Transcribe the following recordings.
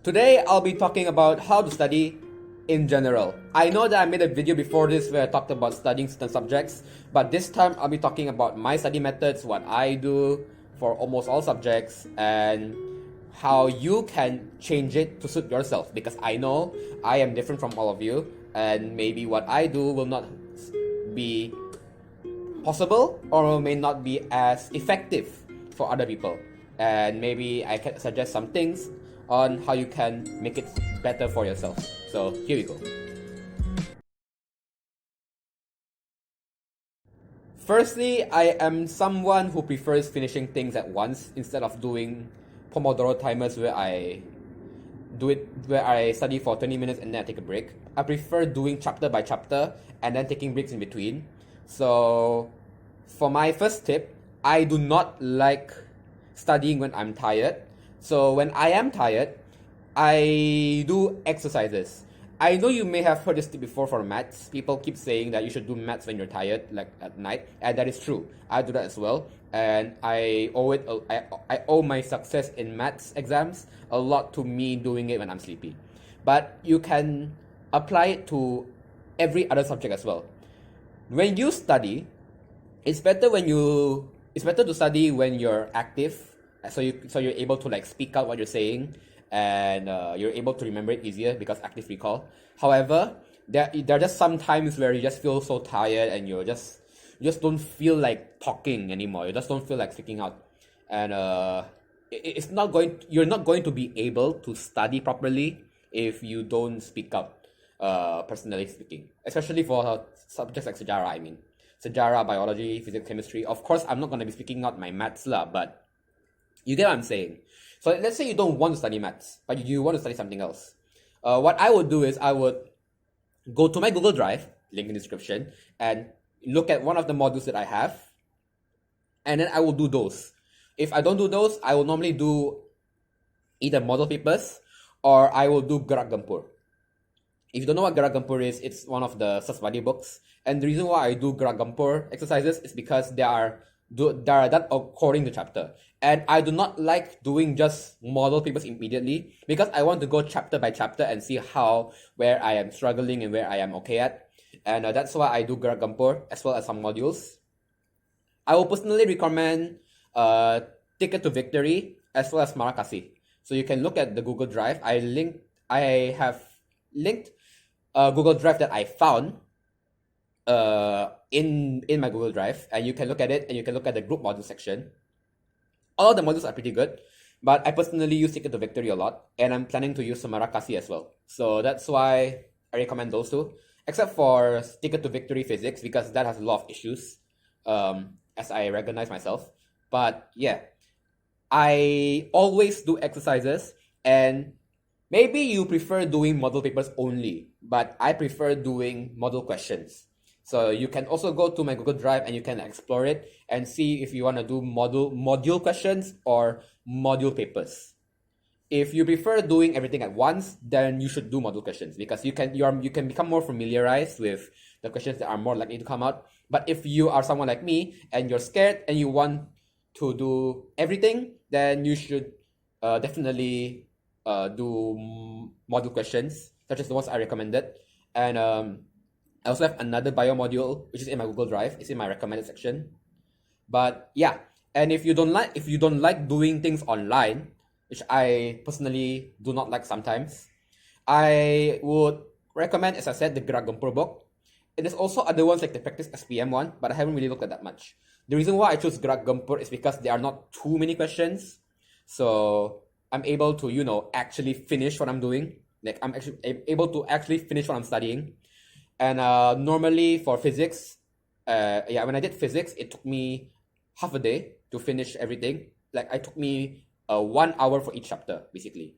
Today, I'll be talking about how to study in general. I know that I made a video before this where I talked about studying certain subjects, but this time I'll be talking about my study methods, what I do for almost all subjects, and how you can change it to suit yourself. Because I know I am different from all of you, and maybe what I do will not be possible or may not be as effective for other people. And maybe I can suggest some things on how you can make it better for yourself. So here we go. Firstly, I am someone who prefers finishing things at once instead of doing Pomodoro timers where I study for 20 minutes and then I take a break. I prefer doing chapter by chapter and then taking breaks in between. So for my first tip, I do not like studying when I'm tired. So when I am tired, I do exercises. I know you may have heard this tip before for maths. People keep saying that you should do maths when you're tired, like at night, and that is true. I do that as well, and I owe my success in maths exams a lot to me doing it when I'm sleepy. But you can apply it to every other subject as well. When you study, it's better to study when you're active, so you're able to like speak out what you're saying, and you're able to remember it easier because active recall. However, there are just some times where you just feel so tired and you just don't feel like talking anymore. You just don't feel like speaking out, and you're not going to be able to study properly if you don't speak out. Personally speaking, especially for subjects like sejarah. I mean, sejarah, biology, physics, chemistry. Of course, I'm not going to be speaking out my maths lah, but you get what I'm saying. So let's say you don't want to study maths, but you want to study something else. What I would do is I would go to my Google Drive, link in the description, and look at one of the modules that I have, and then I will do those. If I don't do those, I will normally do either model papers or I will do Gerak Gempur. If you don't know what Gerak Gempur is, it's one of the study books. And the reason why I do Gerak Gempur exercises is because they are done according to chapter. And I do not like doing just model papers immediately because I want to go chapter by chapter and see where I am struggling and where I am okay at. And that's why I do Gerak Gempur as well as some modules. I will personally recommend Ticket to Victory as well as Marakasi. So you can look at the Google Drive. I have linked a Google Drive that I found in my Google Drive, and you can look at it and you can look at the group module section. All the modules are pretty good, but I personally use Ticket to Victory a lot, and I'm planning to use Marakasi as well. So that's why I recommend those two, except for Ticket to Victory Physics because that has a lot of issues, as I recognize myself. But yeah, I always do exercises, and maybe you prefer doing model papers only, but I prefer doing model questions. So you can also go to my Google Drive and you can explore it and see if you want to do module questions or module papers. If you prefer doing everything at once, then you should do module questions because you can become more familiarized with the questions that are more likely to come out. But if you are someone like me and you're scared and you want to do everything, then you should definitely do module questions such as the ones I recommended. And I also have another bio module which is in my Google Drive. It's in my recommended section. But yeah, and if you don't like doing things online, which I personally do not like sometimes, I would recommend, as I said, the Gerak Gempur book. And there's also other ones like the Practice SPM one, but I haven't really looked at that much. The reason why I chose Gerak Gempur is because there are not too many questions. So I'm able to, actually finish what I'm doing. Like I'm actually able to actually finish what I'm studying. And normally for physics, when I did physics, it took me half a day to finish everything. Like it took me 1 hour for each chapter, basically.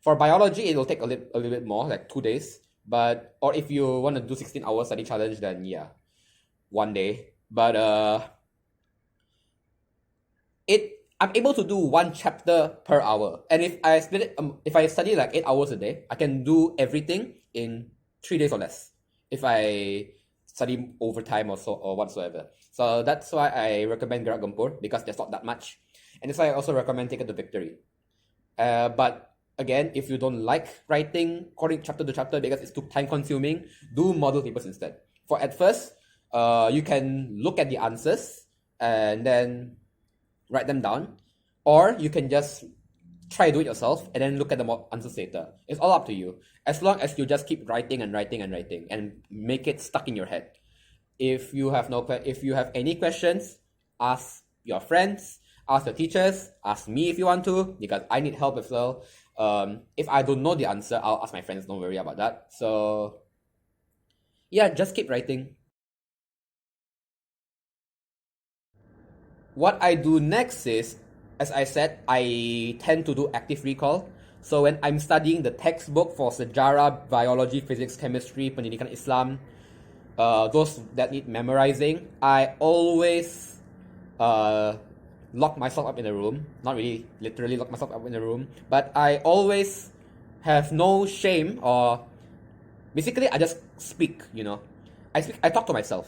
For biology, it will take a little bit more, like 2 days. Or if you want to do 16-hour study challenge, then yeah, 1 day. But I'm able to do one chapter per hour. And if I split it, if I study like 8 hours a day, I can do everything in 3 days or less. If I study overtime or so or whatsoever. So that's why I recommend Gerak Gempur because there's not that much. And that's why I also recommend Ticket to Victory. But again, if you don't like writing according chapter to chapter because it's too time consuming, do model papers instead. For at first, you can look at the answers and then write them down, or you can just try to do it yourself and then look at the answers later. It's all up to you. As long as you just keep writing and writing and writing and make it stuck in your head. If you have any questions, ask your friends, ask your teachers, ask me if you want to, because I need help as well. If I don't know the answer, I'll ask my friends. Don't worry about that. So yeah, just keep writing. What I do next is, as I said, I tend to do active recall. So when I'm studying the textbook for sejarah, biology, physics, chemistry, pendidikan Islam, those that need memorizing, I always lock myself up in a room. Not really literally lock myself up in a room, but I always have no shame, or basically I just speak, I talk to myself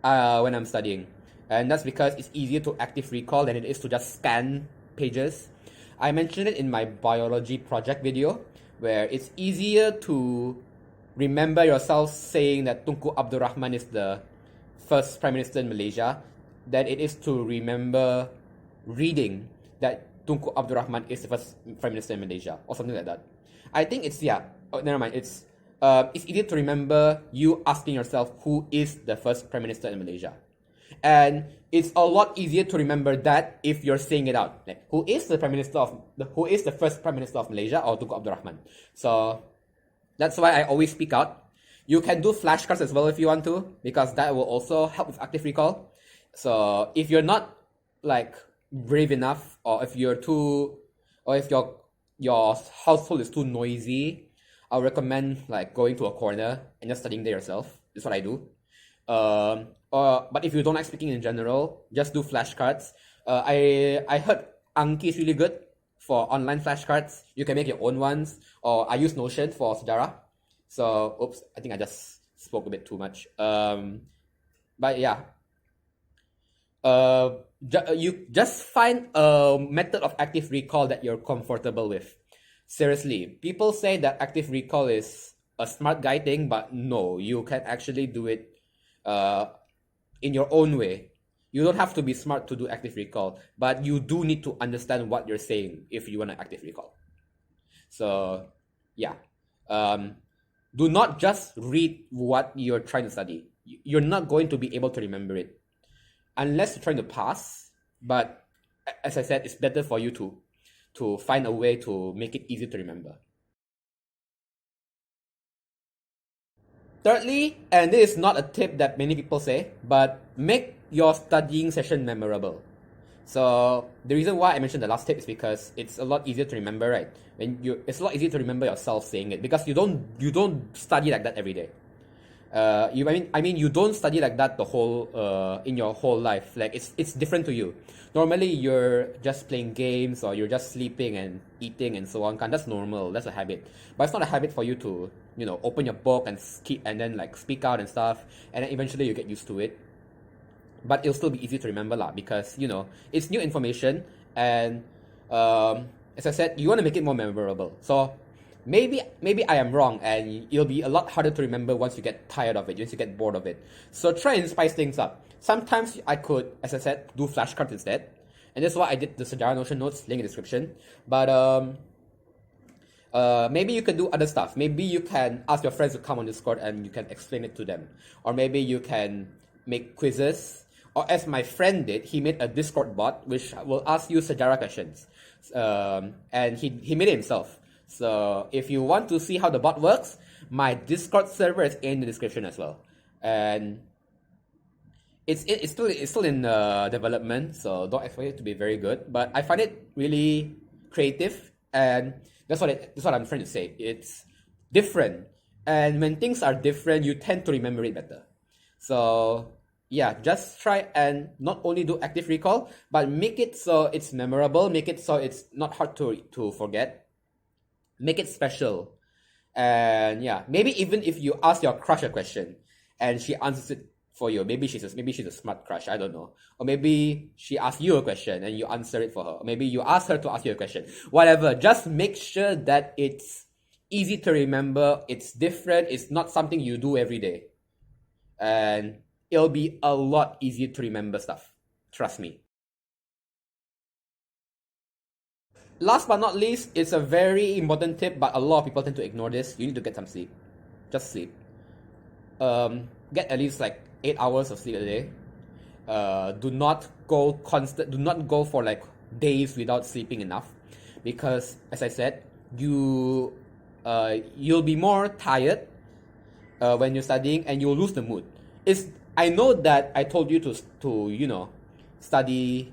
when I'm studying. And that's because it's easier to active recall than it is to just scan pages. I mentioned it in my biology project video, where it's easier to remember yourself saying that Tunku Abdul Rahman is the first Prime Minister in Malaysia than it is to remember reading that Tunku Abdul Rahman is the first Prime Minister in Malaysia, or something like that. I think never mind. It's easier to remember you asking yourself who is the first Prime Minister in Malaysia. And it's a lot easier to remember that if you're saying it out. Like, who is the first Prime Minister of Malaysia, or Tunku Abdul Rahman? So that's why I always speak out. You can do flashcards as well if you want to, because that will also help with active recall. So if you're not like brave enough, or if you're too, or if your household is too noisy, I'll recommend like going to a corner and just studying there yourself. That's what I do. But if you don't like speaking in general, just do flashcards. I heard Anki is really good for online flashcards. You can make your own ones, or I use Notion for sejarah. So, oops, I think I just spoke a bit too much. But yeah, you just find a method of active recall that you're comfortable with. Seriously, people say that active recall is a smart guy thing, but no, you can actually do it in your own way. You don't have to be smart to do active recall, but you do need to understand what you're saying if you want to active recall. So yeah, do not just read what you're trying to study. You're not going to be able to remember it unless you're trying to pass. But as I said, it's better for you to find a way to make it easy to remember. Thirdly, and this is not a tip that many people say, but make your studying session memorable. So the reason why I mentioned the last tip is because it's a lot easier to remember, right? It's a lot easier to remember yourself saying it, because you don't study like that every day. You don't study like that the whole in your whole life. Like it's different to you. Normally you're just playing games, or you're just sleeping and eating and so on. That's normal. That's a habit. But it's not a habit for you to open your book and keep and then like speak out and stuff, and then eventually you get used to it. But it'll still be easy to remember because it's new information, and as I said, you want to make it more memorable. So maybe I am wrong, and it'll be a lot harder to remember once you get tired of it, once you get bored of it. So try and spice things up. Sometimes I could, as I said, do flashcards instead, and that's why I did the sejarah Notion notes, link in the description. But maybe you can do other stuff. Maybe you can ask your friends to come on Discord and you can explain it to them, or maybe you can make quizzes. Or as my friend did, he made a Discord bot which will ask you sejarah questions, and he made it himself. So if you want to see how the bot works, my Discord server is in the description as well, and it's still in development, so don't expect it to be very good. But I find it really creative, and that's what I'm trying to say. It's different, and when things are different, you tend to remember it better. So yeah, just try and not only do active recall, but make it so it's memorable, make it so it's not hard to forget, make it special. And yeah, maybe even if you ask your crush a question and she answers it for you. Maybe she's a smart crush, I don't know. Or maybe she asked you a question and you answer it for her. Or maybe you ask her to ask you a question. Whatever, just make sure that it's easy to remember, it's different, it's not something you do every day. And it'll be a lot easier to remember stuff. Trust me. Last but not least, it's a very important tip, but a lot of people tend to ignore this. You need to get some sleep. Just sleep. Get at least like 8 hours of sleep a day. Do not go for like days without sleeping enough, because as I said, you'll be more tired when you're studying, and you'll lose the mood. I know that I told you to study,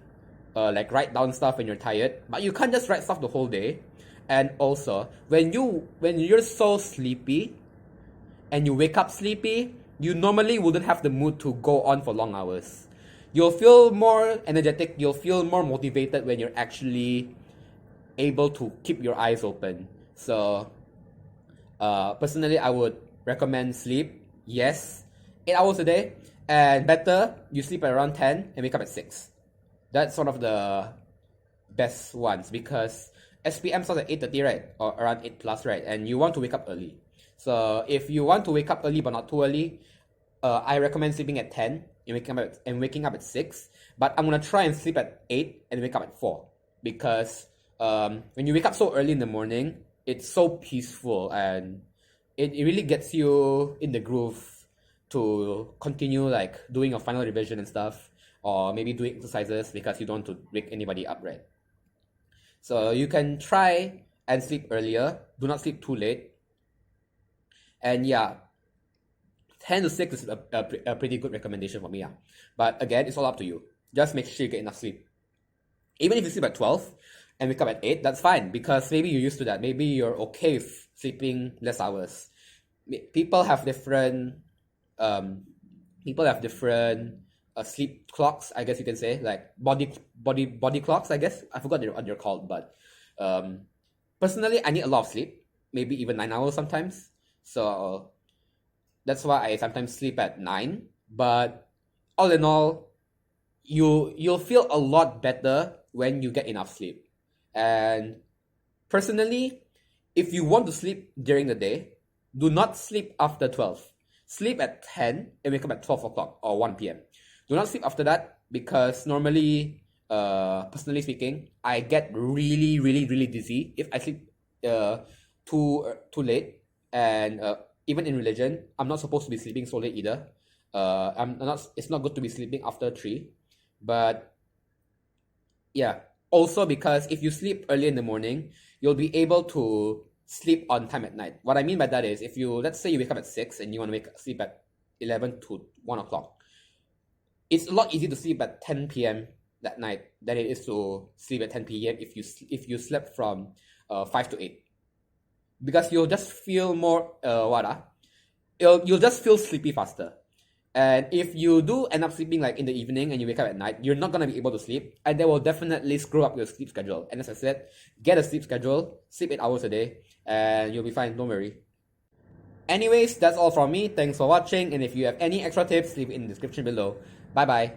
like write down stuff when you're tired, but you can't just write stuff the whole day. And also, when you're so sleepy and you wake up sleepy, you normally wouldn't have the mood to go on for long hours. You'll feel more energetic, you'll feel more motivated when you're actually able to keep your eyes open. So, personally, I would recommend sleep. Yes, 8 hours a day, and better, you sleep at around 10 and wake up at 6. That's sort of the best ones, because SPM starts at 8:30, right? Or around 8 plus, right? And you want to wake up early. So if you want to wake up early but not too early, I recommend sleeping at 10 and waking up at 6. But I'm gonna try and sleep at 8 and wake up at 4, because when you wake up so early in the morning, it's so peaceful, and it really gets you in the groove to continue like doing your final revision and stuff, or maybe doing exercises, because you don't want to wake anybody up, right? So you can try and sleep earlier. Do not sleep too late. And yeah, 10 to 6 is a pretty good recommendation for me. Yeah. But again, it's all up to you. Just make sure you get enough sleep. Even if you sleep at 12 and wake up at 8, that's fine, because maybe you're used to that. Maybe you're okay with sleeping less hours. People have different sleep clocks, I guess you can say, like body clocks, I guess. I forgot what they're called, but personally, I need a lot of sleep, maybe even 9 hours sometimes. So that's why I sometimes sleep at 9. But all in all, you'll feel a lot better when you get enough sleep. And personally, if you want to sleep during the day, do not sleep after 12. Sleep at 10 and wake up at 12 o'clock or 1 p.m. Do not sleep after that, because normally, personally speaking, I get really, really, really dizzy if I sleep too late. And even in religion, I'm not supposed to be sleeping so late either. It's not good to be sleeping after 3. But yeah, also because if you sleep early in the morning, you'll be able to sleep on time at night. What I mean by that is, if let's say you wake up at 6 and you want to sleep at 11 to 1 o'clock, it's a lot easier to sleep at 10 p.m. that night than it is to sleep at 10 p.m. if you slept from 5 to 8. Because you'll just feel more you'll just feel sleepy faster. And if you do end up sleeping like in the evening and you wake up at night, you're not gonna be able to sleep, and that will definitely screw up your sleep schedule. And as I said, get a sleep schedule, sleep 8 hours a day, and you'll be fine, don't worry. Anyways, that's all from me. Thanks for watching, and if you have any extra tips, leave it in the description below. Bye bye.